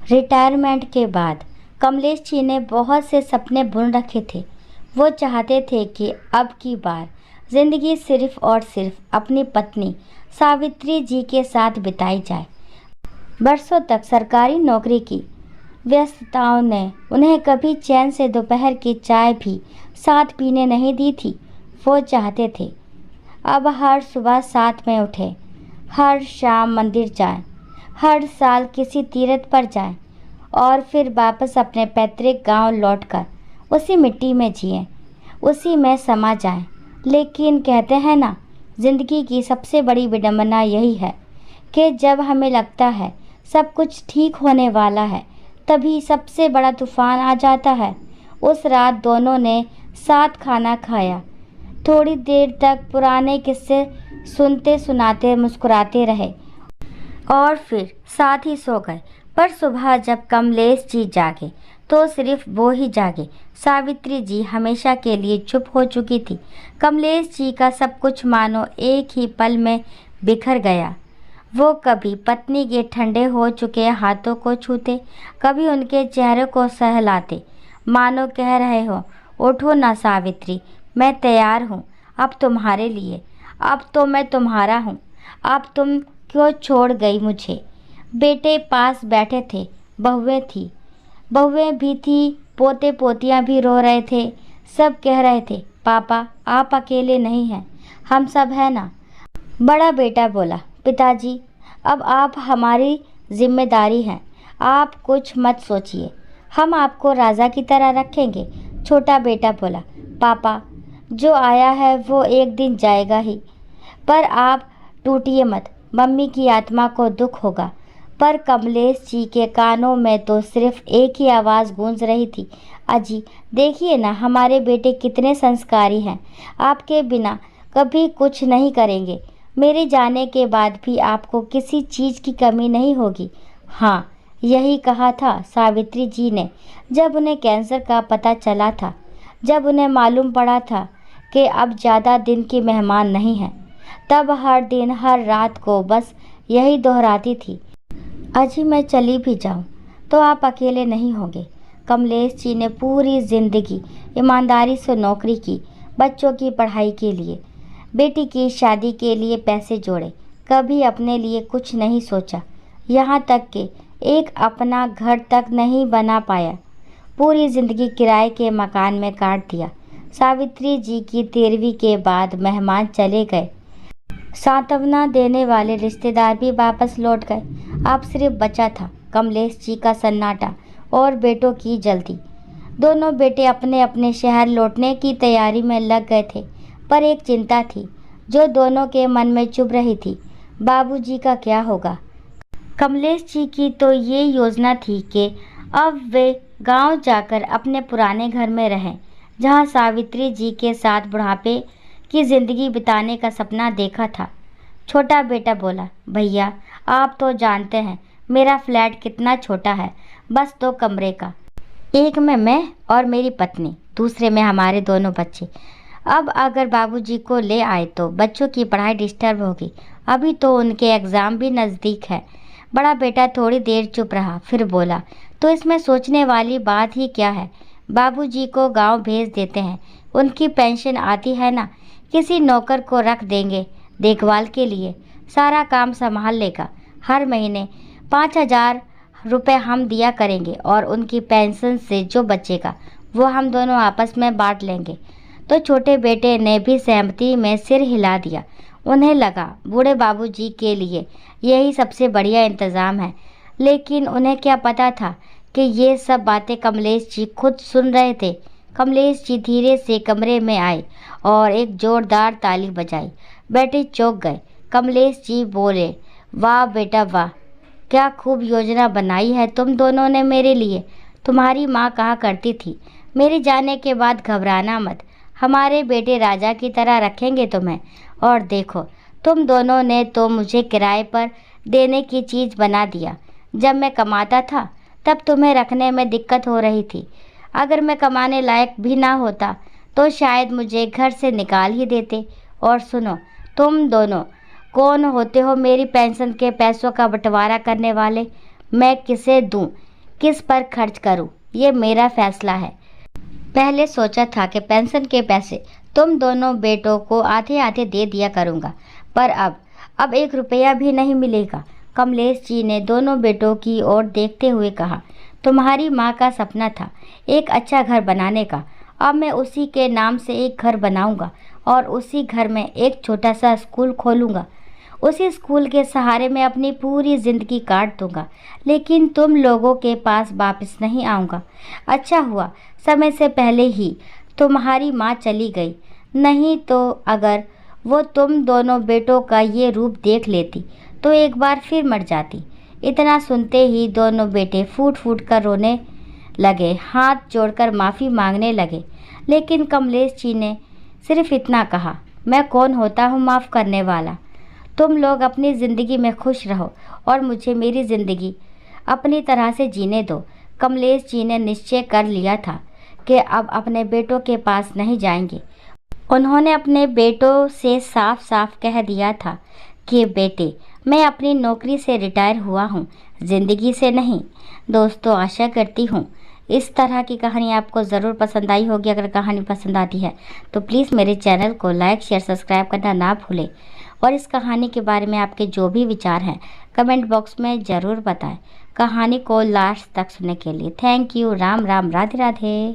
Retirement के बाद कमलेश जी ने बहुत से सपने बुन रखे थे। वो चाहते थे कि अब की बार जिंदगी सिर्फ और सिर्फ अपनी पत्नी सावित्री जी के साथ बिताई जाए। बरसों तक सरकारी नौकरी की व्यस्तताओं ने उन्हें कभी चैन से दोपहर की चाय भी साथ पीने नहीं दी थी। वो चाहते थे अब हर सुबह साथ में उठे, हर शाम मंदिर जाएं, हर साल किसी तीर्थ पर जाएं और फिर वापस अपने पैतृक गांव लौटकर उसी मिट्टी में जिएं, उसी में समा जाएं। लेकिन कहते हैं ना, जिंदगी की सबसे बड़ी विडंबना यही है कि जब हमें लगता है सब कुछ ठीक होने वाला है, तभी सबसे बड़ा तूफान आ जाता है। उस रात दोनों ने साथ खाना खाया, थोड़ी देर तक पुराने किस्से सुनते सुनाते मुस्कुराते रहे और फिर साथ ही सो गए। पर सुबह जब कमलेश जी जागे तो सिर्फ वो ही जागे। सावित्री जी हमेशा के लिए चुप हो चुकी थी। कमलेश जी का सब कुछ मानो एक ही पल में बिखर गया। वो कभी पत्नी के ठंडे हो चुके हाथों को छूते, कभी उनके चेहरे को सहलाते, मानो कह रहे हो, उठो ना सावित्री, मैं तैयार हूँ अब तुम्हारे लिए। अब तो मैं तुम्हारा हूँ, अब तुम क्यों छोड़ गई मुझे। बेटे पास बैठे थे, बहुएं भी थी, पोते पोतियां भी रो रहे थे। सब कह रहे थे, पापा आप अकेले नहीं हैं, हम सब हैं ना। बड़ा बेटा बोला, पिताजी अब आप हमारी जिम्मेदारी हैं, आप कुछ मत सोचिए, हम आपको राजा की तरह रखेंगे। छोटा बेटा बोला, पापा जो आया है वो एक दिन जाएगा ही, पर आप टूटिए मत, मम्मी की आत्मा को दुख होगा। पर कमलेश जी के कानों में तो सिर्फ एक ही आवाज़ गूंज रही थी, अजी देखिए ना हमारे बेटे कितने संस्कारी हैं, आपके बिना कभी कुछ नहीं करेंगे, मेरे जाने के बाद भी आपको किसी चीज़ की कमी नहीं होगी। हाँ, यही कहा था सावित्री जी ने जब उन्हें कैंसर का पता चला था, जब उन्हें मालूम पड़ा था कि अब ज़्यादा दिन की मेहमान नहीं हैं। तब हर दिन हर रात को बस यही दोहराती थी, अजी मैं चली भी जाऊं तो आप अकेले नहीं होंगे। कमलेश जी ने पूरी ज़िंदगी ईमानदारी से नौकरी की, बच्चों की पढ़ाई के लिए, बेटी की शादी के लिए पैसे जोड़े, कभी अपने लिए कुछ नहीं सोचा, यहाँ तक कि एक अपना घर तक नहीं बना पाया। पूरी ज़िंदगी किराए के मकान में काट दिया। सावित्री जी की 13वीं के बाद मेहमान चले गए, सांत्वना देने वाले रिश्तेदार भी वापस लौट गए। अब सिर्फ बचा था कमलेश जी का सन्नाटा और बेटों की जल्दी। दोनों बेटे अपने अपने शहर लौटने की तैयारी में लग गए थे, पर एक चिंता थी जो दोनों के मन में चुभ रही थी, बाबूजी का क्या होगा। कमलेश जी की तो ये योजना थी कि अब वे गांव जाकर अपने पुराने घर में रहें, जहां सावित्री जी के साथ बुढ़ापे की ज़िंदगी बिताने का सपना देखा था। छोटा बेटा बोला, भैया आप तो जानते हैं मेरा फ्लैट कितना छोटा है, बस 2 कमरे का, एक में मैं और मेरी पत्नी, दूसरे में हमारे दोनों बच्चे। अब अगर बाबूजी को ले आए तो बच्चों की पढ़ाई डिस्टर्ब होगी, अभी तो उनके एग्ज़ाम भी नज़दीक है। बड़ा बेटा थोड़ी देर चुप रहा, फिर बोला, तो इसमें सोचने वाली बात ही क्या है, बाबूजी को गांव भेज देते हैं, उनकी पेंशन आती है ना, किसी नौकर को रख देंगे देखभाल के लिए, सारा काम संभाल लेगा। हर महीने 5,000 रुपये हम दिया करेंगे और उनकी पेंशन से जो बचेगा वो हम दोनों आपस में बांट लेंगे। तो छोटे बेटे ने भी सहमति में सिर हिला दिया। उन्हें लगा बूढ़े बाबूजी के लिए यही सबसे बढ़िया इंतज़ाम है, लेकिन उन्हें क्या पता था कि ये सब बातें कमलेश जी खुद सुन रहे थे। कमलेश जी धीरे से कमरे में आए और एक जोरदार ताली बजाई। बेटे चौंक गए। कमलेश जी बोले, वाह बेटा वाह, क्या खूब योजना बनाई है तुम दोनों ने मेरे लिए। तुम्हारी माँ कहा करती थी, मेरे जाने के बाद घबराना मत, हमारे बेटे राजा की तरह रखेंगे तुम्हें। और देखो तुम दोनों ने तो मुझे किराए पर देने की चीज़ बना दिया। जब मैं कमाता था तब तुम्हें रखने में दिक्कत हो रही थी, अगर मैं कमाने लायक भी ना होता तो शायद मुझे घर से निकाल ही देते। और सुनो, तुम दोनों कौन होते हो मेरी पेंशन के पैसों का बंटवारा करने वाले? मैं किसे दूं? किस पर खर्च करूं, ये मेरा फैसला है। पहले सोचा था कि पेंशन के पैसे तुम दोनों बेटों को आधे आधे दे दिया करूंगा, पर अब 1 रुपया भी नहीं मिलेगा। कमलेश जी ने दोनों बेटों की ओर देखते हुए कहा, तुम्हारी माँ का सपना था एक अच्छा घर बनाने का। अब मैं उसी के नाम से एक घर बनाऊंगा और उसी घर में एक छोटा सा स्कूल खोलूंगा। उसी स्कूल के सहारे मैं अपनी पूरी ज़िंदगी काट दूंगा, लेकिन तुम लोगों के पास वापस नहीं आऊँगा। अच्छा हुआ समय से पहले ही तुम्हारी माँ चली गई, नहीं तो अगर वो तुम दोनों बेटों का ये रूप देख लेती तो एक बार फिर मर जाती। इतना सुनते ही दोनों बेटे फूट फूट कर रोने लगे, हाथ जोड़कर माफ़ी मांगने लगे। लेकिन कमलेश जी ने सिर्फ इतना कहा, मैं कौन होता हूँ माफ़ करने वाला। तुम लोग अपनी ज़िंदगी में खुश रहो और मुझे मेरी ज़िंदगी अपनी तरह से जीने दो। कमलेश जी ने निश्चय कर लिया था कि अब अपने बेटों के पास नहीं जाएंगे। उन्होंने अपने बेटों से साफ साफ कह दिया था कि बेटे, मैं अपनी नौकरी से रिटायर हुआ हूँ, ज़िंदगी से नहीं। दोस्तों, आशा करती हूँ इस तरह की कहानी आपको ज़रूर पसंद आई होगी। अगर कहानी पसंद आती है तो प्लीज़ मेरे चैनल को लाइक शेयर सब्सक्राइब करना ना भूलें और इस कहानी के बारे में आपके जो भी विचार हैं कमेंट बॉक्स में ज़रूर बताएं। कहानी को लास्ट तक सुनने के लिए थैंक यू। राम राम, राधे राधे।